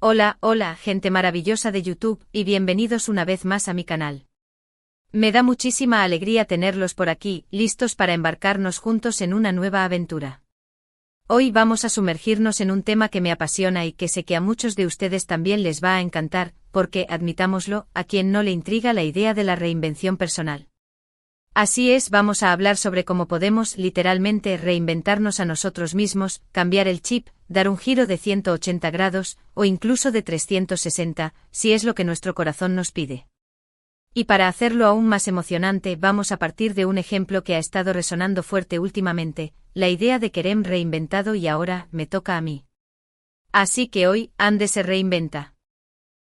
Hola, hola, gente maravillosa de YouTube, y bienvenidos una vez más a mi canal. Me da muchísima alegría tenerlos por aquí, listos para embarcarnos juntos en una nueva aventura. Hoy vamos a sumergirnos en un tema que me apasiona y que sé que a muchos de ustedes también les va a encantar, porque, admitámoslo, a quien no le intriga la idea de la reinvención personal. Así es, vamos a hablar sobre cómo podemos, literalmente, reinventarnos a nosotros mismos, cambiar el chip, dar un giro de 180 grados, o incluso de 360, si es lo que nuestro corazón nos pide. Y para hacerlo aún más emocionante, vamos a partir de un ejemplo que ha estado resonando fuerte últimamente, la idea de querer reinventado y ahora, me toca a mí. Así que hoy, Ande se reinventa.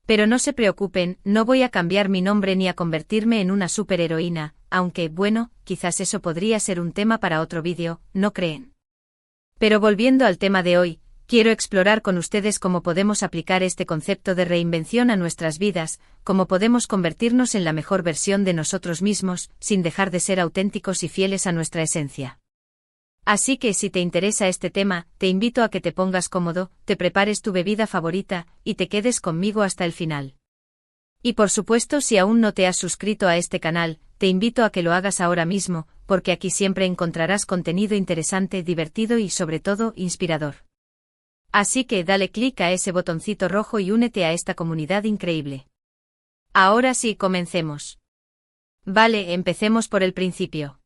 Pero no se preocupen, no voy a cambiar mi nombre ni a convertirme en una superheroína, aunque, bueno, quizás eso podría ser un tema para otro vídeo, ¿no creen? Pero volviendo al tema de hoy, quiero explorar con ustedes cómo podemos aplicar este concepto de reinvención a nuestras vidas, cómo podemos convertirnos en la mejor versión de nosotros mismos, sin dejar de ser auténticos y fieles a nuestra esencia. Así que si te interesa este tema, te invito a que te pongas cómodo, te prepares tu bebida favorita, y te quedes conmigo hasta el final. Y por supuesto, si aún no te has suscrito a este canal, te invito a que lo hagas ahora mismo, porque aquí siempre encontrarás contenido interesante, divertido y sobre todo, inspirador. Así que dale clic a ese botoncito rojo y únete a esta comunidad increíble. Ahora sí, comencemos. Vale, empecemos por el principio.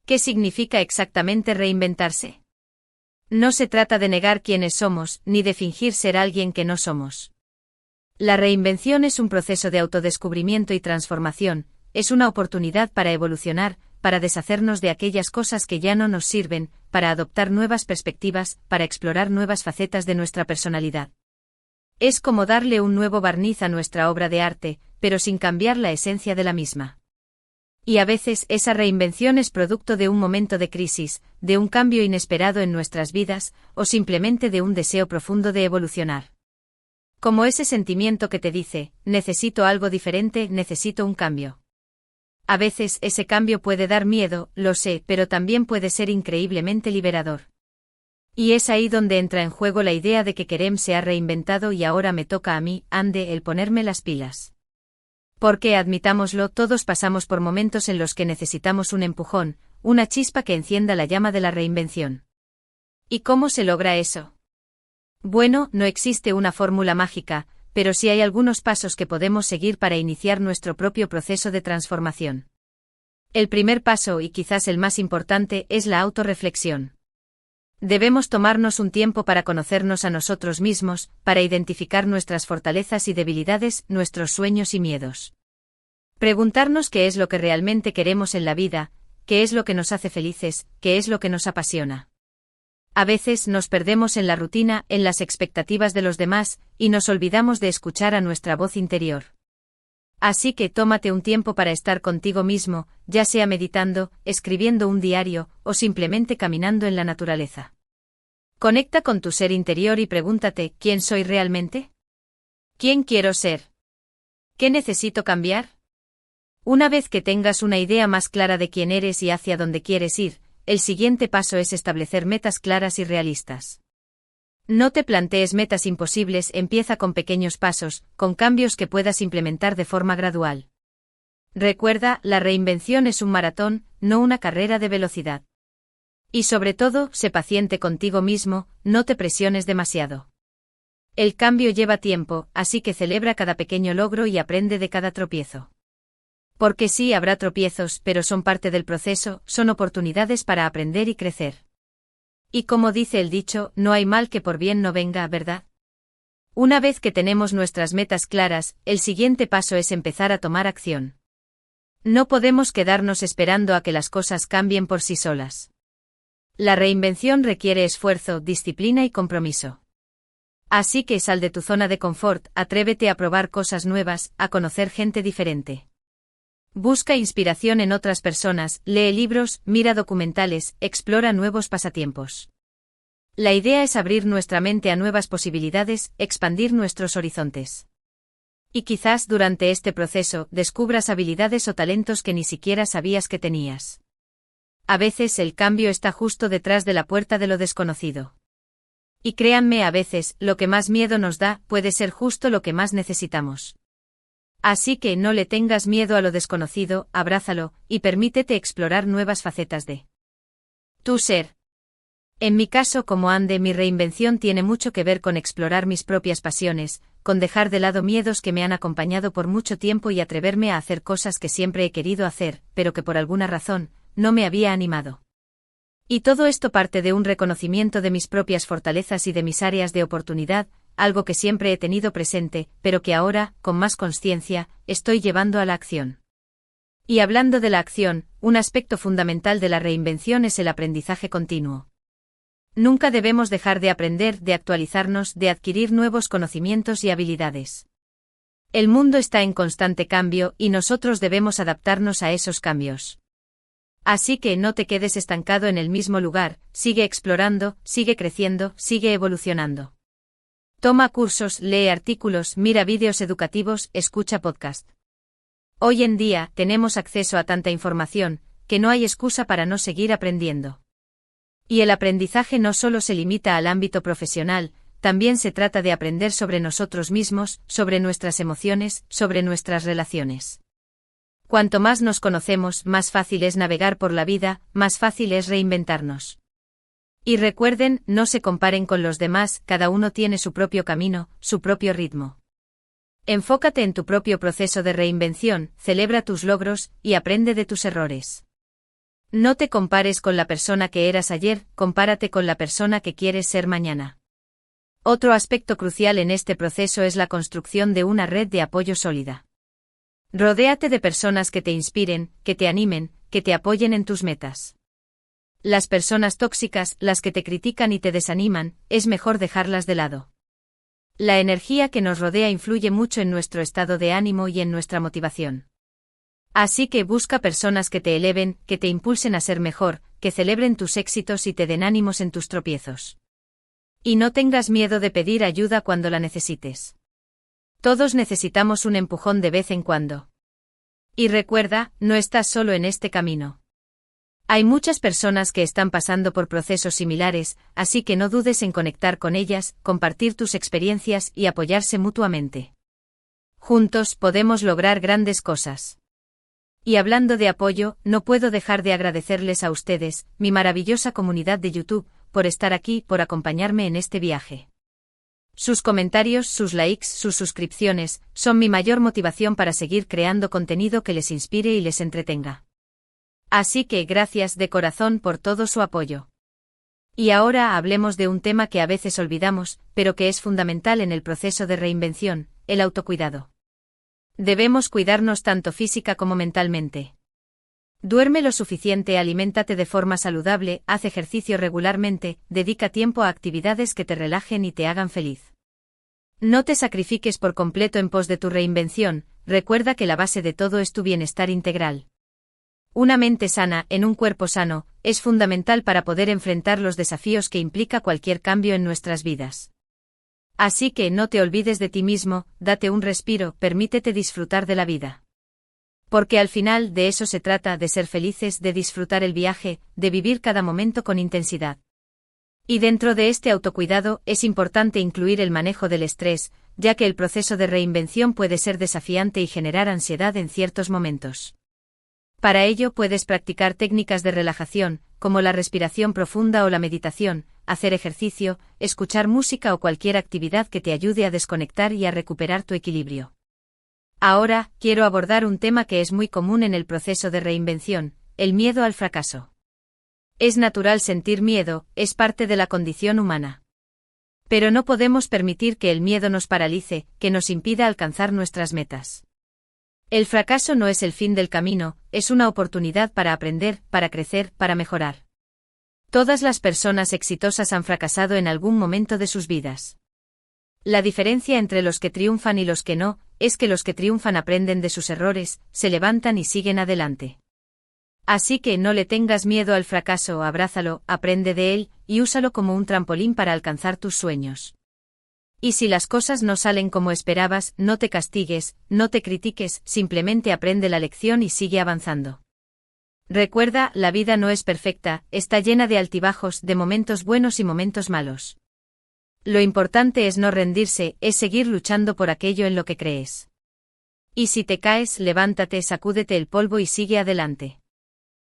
¿Qué significa exactamente reinventarse? No se trata de negar quiénes somos, ni de fingir ser alguien que no somos. La reinvención es un proceso de autodescubrimiento y transformación, es una oportunidad para evolucionar, para deshacernos de aquellas cosas que ya no nos sirven, para adoptar nuevas perspectivas, para explorar nuevas facetas de nuestra personalidad. Es como darle un nuevo barniz a nuestra obra de arte, pero sin cambiar la esencia de la misma. Y a veces esa reinvención es producto de un momento de crisis, de un cambio inesperado en nuestras vidas, o simplemente de un deseo profundo de evolucionar. Como ese sentimiento que te dice, necesito algo diferente, necesito un cambio. A veces ese cambio puede dar miedo, lo sé, pero también puede ser increíblemente liberador. Y es ahí donde entra en juego la idea de que Kerem se ha reinventado y ahora me toca a mí, Ande, el ponerme las pilas. Porque, admitámoslo, todos pasamos por momentos en los que necesitamos un empujón, una chispa que encienda la llama de la reinvención. ¿Y cómo se logra eso? Bueno, no existe una fórmula mágica, pero sí hay algunos pasos que podemos seguir para iniciar nuestro propio proceso de transformación. El primer paso, y quizás el más importante, es la autorreflexión. Debemos tomarnos un tiempo para conocernos a nosotros mismos, para identificar nuestras fortalezas y debilidades, nuestros sueños y miedos. Preguntarnos qué es lo que realmente queremos en la vida, qué es lo que nos hace felices, qué es lo que nos apasiona. A veces nos perdemos en la rutina, en las expectativas de los demás, y nos olvidamos de escuchar a nuestra voz interior. Así que tómate un tiempo para estar contigo mismo, ya sea meditando, escribiendo un diario, o simplemente caminando en la naturaleza. Conecta con tu ser interior y pregúntate, ¿quién soy realmente? ¿Quién quiero ser? ¿Qué necesito cambiar? Una vez que tengas una idea más clara de quién eres y hacia dónde quieres ir, el siguiente paso es establecer metas claras y realistas. No te plantees metas imposibles, empieza con pequeños pasos, con cambios que puedas implementar de forma gradual. Recuerda, la reinvención es un maratón, no una carrera de velocidad. Y sobre todo, sé paciente contigo mismo, no te presiones demasiado. El cambio lleva tiempo, así que celebra cada pequeño logro y aprende de cada tropiezo. Porque sí, habrá tropiezos, pero son parte del proceso, son oportunidades para aprender y crecer. Y como dice el dicho, no hay mal que por bien no venga, ¿verdad? Una vez que tenemos nuestras metas claras, el siguiente paso es empezar a tomar acción. No podemos quedarnos esperando a que las cosas cambien por sí solas. La reinvención requiere esfuerzo, disciplina y compromiso. Así que sal de tu zona de confort, atrévete a probar cosas nuevas, a conocer gente diferente. Busca inspiración en otras personas, lee libros, mira documentales, explora nuevos pasatiempos. La idea es abrir nuestra mente a nuevas posibilidades, expandir nuestros horizontes. Y quizás durante este proceso descubras habilidades o talentos que ni siquiera sabías que tenías. A veces el cambio está justo detrás de la puerta de lo desconocido. Y créanme, a veces, lo que más miedo nos da puede ser justo lo que más necesitamos. Así que no le tengas miedo a lo desconocido, abrázalo, y permítete explorar nuevas facetas de tu ser. En mi caso como Ande, mi reinvención tiene mucho que ver con explorar mis propias pasiones, con dejar de lado miedos que me han acompañado por mucho tiempo y atreverme a hacer cosas que siempre he querido hacer, pero que por alguna razón, no me había animado. Y todo esto parte de un reconocimiento de mis propias fortalezas y de mis áreas de oportunidad, algo que siempre he tenido presente, pero que ahora, con más consciencia, estoy llevando a la acción. Y hablando de la acción, un aspecto fundamental de la reinvención es el aprendizaje continuo. Nunca debemos dejar de aprender, de actualizarnos, de adquirir nuevos conocimientos y habilidades. El mundo está en constante cambio y nosotros debemos adaptarnos a esos cambios. Así que no te quedes estancado en el mismo lugar, sigue explorando, sigue creciendo, sigue evolucionando. Toma cursos, lee artículos, mira vídeos educativos, escucha podcast. Hoy en día tenemos acceso a tanta información, que no hay excusa para no seguir aprendiendo. Y el aprendizaje no solo se limita al ámbito profesional, también se trata de aprender sobre nosotros mismos, sobre nuestras emociones, sobre nuestras relaciones. Cuanto más nos conocemos, más fácil es navegar por la vida, más fácil es reinventarnos. Y recuerden, no se comparen con los demás, cada uno tiene su propio camino, su propio ritmo. Enfócate en tu propio proceso de reinvención, celebra tus logros, y aprende de tus errores. No te compares con la persona que eras ayer, compárate con la persona que quieres ser mañana. Otro aspecto crucial en este proceso es la construcción de una red de apoyo sólida. Rodéate de personas que te inspiren, que te animen, que te apoyen en tus metas. Las personas tóxicas, las que te critican y te desaniman, es mejor dejarlas de lado. La energía que nos rodea influye mucho en nuestro estado de ánimo y en nuestra motivación. Así que busca personas que te eleven, que te impulsen a ser mejor, que celebren tus éxitos y te den ánimos en tus tropiezos. Y no tengas miedo de pedir ayuda cuando la necesites. Todos necesitamos un empujón de vez en cuando. Y recuerda, no estás solo en este camino. Hay muchas personas que están pasando por procesos similares, así que no dudes en conectar con ellas, compartir tus experiencias y apoyarse mutuamente. Juntos podemos lograr grandes cosas. Y hablando de apoyo, no puedo dejar de agradecerles a ustedes, mi maravillosa comunidad de YouTube, por estar aquí, por acompañarme en este viaje. Sus comentarios, sus likes, sus suscripciones, son mi mayor motivación para seguir creando contenido que les inspire y les entretenga. Así que gracias de corazón por todo su apoyo. Y ahora hablemos de un tema que a veces olvidamos, pero que es fundamental en el proceso de reinvención, el autocuidado. Debemos cuidarnos tanto física como mentalmente. Duerme lo suficiente, aliméntate de forma saludable, haz ejercicio regularmente, dedica tiempo a actividades que te relajen y te hagan feliz. No te sacrifiques por completo en pos de tu reinvención, recuerda que la base de todo es tu bienestar integral. Una mente sana, en un cuerpo sano, es fundamental para poder enfrentar los desafíos que implica cualquier cambio en nuestras vidas. Así que no te olvides de ti mismo, date un respiro, permítete disfrutar de la vida. Porque al final de eso se trata, de ser felices, de disfrutar el viaje, de vivir cada momento con intensidad. Y dentro de este autocuidado es importante incluir el manejo del estrés, ya que el proceso de reinvención puede ser desafiante y generar ansiedad en ciertos momentos. Para ello puedes practicar técnicas de relajación, como la respiración profunda o la meditación, hacer ejercicio, escuchar música o cualquier actividad que te ayude a desconectar y a recuperar tu equilibrio. Ahora, quiero abordar un tema que es muy común en el proceso de reinvención, el miedo al fracaso. Es natural sentir miedo, es parte de la condición humana. Pero no podemos permitir que el miedo nos paralice, que nos impida alcanzar nuestras metas. El fracaso no es el fin del camino, es una oportunidad para aprender, para crecer, para mejorar. Todas las personas exitosas han fracasado en algún momento de sus vidas. La diferencia entre los que triunfan y los que no, es que los que triunfan aprenden de sus errores, se levantan y siguen adelante. Así que no le tengas miedo al fracaso, abrázalo, aprende de él, y úsalo como un trampolín para alcanzar tus sueños. Y si las cosas no salen como esperabas, no te castigues, no te critiques, simplemente aprende la lección y sigue avanzando. Recuerda, la vida no es perfecta, está llena de altibajos, de momentos buenos y momentos malos. Lo importante es no rendirse, es seguir luchando por aquello en lo que crees. Y si te caes, levántate, sacúdete el polvo y sigue adelante.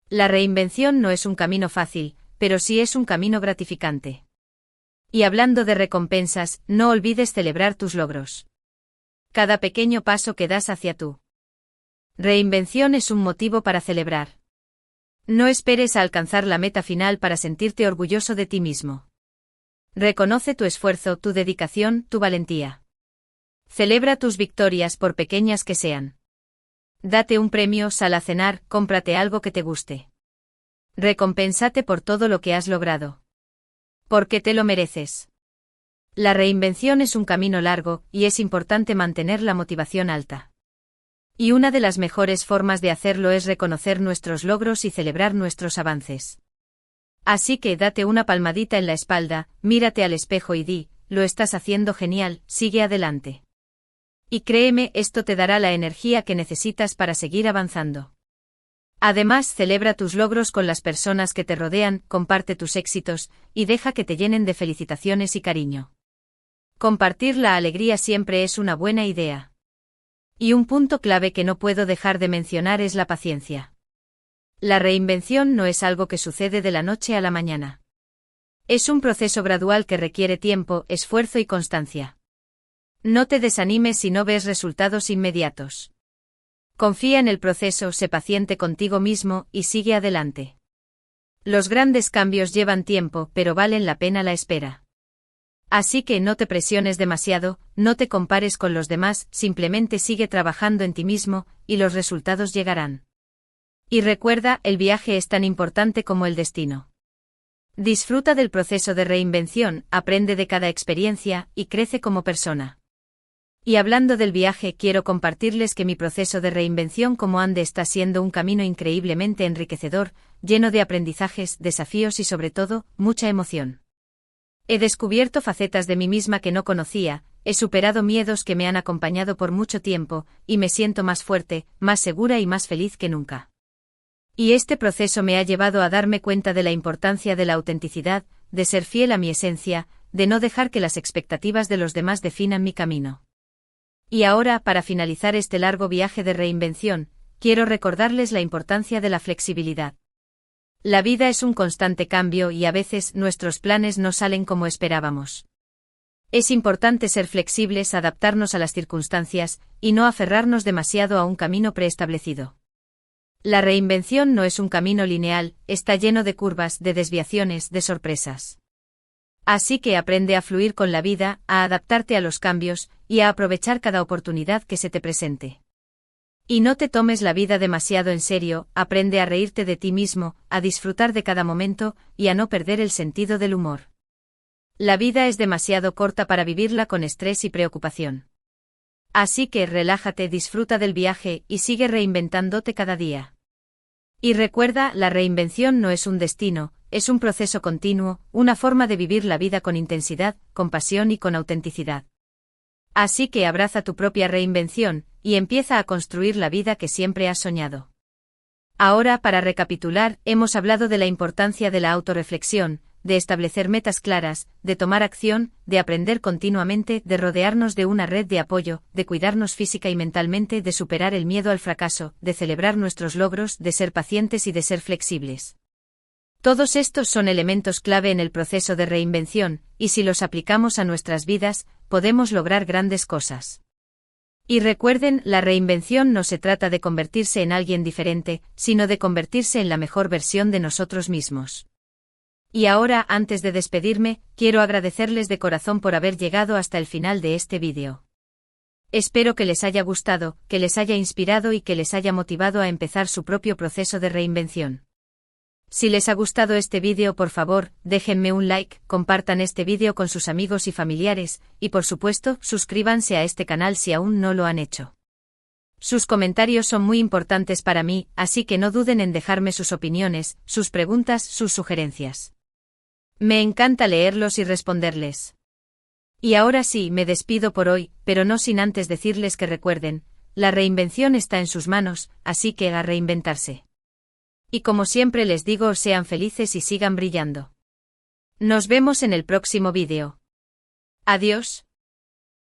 La reinvención no es un camino fácil, pero sí es un camino gratificante. Y hablando de recompensas, no olvides celebrar tus logros. Cada pequeño paso que das hacia tu reinvención es un motivo para celebrar. No esperes a alcanzar la meta final para sentirte orgulloso de ti mismo. Reconoce tu esfuerzo, tu dedicación, tu valentía. Celebra tus victorias por pequeñas que sean. Date un premio, sal a cenar, cómprate algo que te guste. Recompénsate por todo lo que has logrado. Porque te lo mereces. La reinvención es un camino largo, y es importante mantener la motivación alta. Y una de las mejores formas de hacerlo es reconocer nuestros logros y celebrar nuestros avances. Así que date una palmadita en la espalda, mírate al espejo y di, lo estás haciendo genial, sigue adelante. Y créeme, esto te dará la energía que necesitas para seguir avanzando. Además, celebra tus logros con las personas que te rodean, comparte tus éxitos, y deja que te llenen de felicitaciones y cariño. Compartir la alegría siempre es una buena idea. Y un punto clave que no puedo dejar de mencionar es la paciencia. La reinvención no es algo que sucede de la noche a la mañana. Es un proceso gradual que requiere tiempo, esfuerzo y constancia. No te desanimes si no ves resultados inmediatos. Confía en el proceso, sé paciente contigo mismo y sigue adelante. Los grandes cambios llevan tiempo, pero valen la pena la espera. Así que no te presiones demasiado, no te compares con los demás, simplemente sigue trabajando en ti mismo, y los resultados llegarán. Y recuerda, el viaje es tan importante como el destino. Disfruta del proceso de reinvención, aprende de cada experiencia, y crece como persona. Y hablando del viaje, quiero compartirles que mi proceso de reinvención como Ande está siendo un camino increíblemente enriquecedor, lleno de aprendizajes, desafíos y sobre todo, mucha emoción. He descubierto facetas de mí misma que no conocía, he superado miedos que me han acompañado por mucho tiempo, y me siento más fuerte, más segura y más feliz que nunca. Y este proceso me ha llevado a darme cuenta de la importancia de la autenticidad, de ser fiel a mi esencia, de no dejar que las expectativas de los demás definan mi camino. Y ahora, para finalizar este largo viaje de reinvención, quiero recordarles la importancia de la flexibilidad. La vida es un constante cambio y a veces nuestros planes no salen como esperábamos. Es importante ser flexibles, adaptarnos a las circunstancias, y no aferrarnos demasiado a un camino preestablecido. La reinvención no es un camino lineal, está lleno de curvas, de desviaciones, de sorpresas. Así que aprende a fluir con la vida, a adaptarte a los cambios, y a aprovechar cada oportunidad que se te presente. Y no te tomes la vida demasiado en serio, aprende a reírte de ti mismo, a disfrutar de cada momento, y a no perder el sentido del humor. La vida es demasiado corta para vivirla con estrés y preocupación. Así que relájate, disfruta del viaje, y sigue reinventándote cada día. Y recuerda, la reinvención no es un destino, es un proceso continuo, una forma de vivir la vida con intensidad, con pasión y con autenticidad. Así que abraza tu propia reinvención, y empieza a construir la vida que siempre has soñado. Ahora, para recapitular, hemos hablado de la importancia de la autorreflexión, de establecer metas claras, de tomar acción, de aprender continuamente, de rodearnos de una red de apoyo, de cuidarnos física y mentalmente, de superar el miedo al fracaso, de celebrar nuestros logros, de ser pacientes y de ser flexibles. Todos estos son elementos clave en el proceso de reinvención, y si los aplicamos a nuestras vidas, podemos lograr grandes cosas. Y recuerden, la reinvención no se trata de convertirse en alguien diferente, sino de convertirse en la mejor versión de nosotros mismos. Y ahora, antes de despedirme, quiero agradecerles de corazón por haber llegado hasta el final de este vídeo. Espero que les haya gustado, que les haya inspirado y que les haya motivado a empezar su propio proceso de reinvención. Si les ha gustado este vídeo, por favor, déjenme un like, compartan este vídeo con sus amigos y familiares, y por supuesto, suscríbanse a este canal si aún no lo han hecho. Sus comentarios son muy importantes para mí, así que no duden en dejarme sus opiniones, sus preguntas, sus sugerencias. Me encanta leerlos y responderles. Y ahora sí, me despido por hoy, pero no sin antes decirles que recuerden, la reinvención está en sus manos, así que a reinventarse. Y como siempre les digo, sean felices y sigan brillando. Nos vemos en el próximo vídeo. Adiós.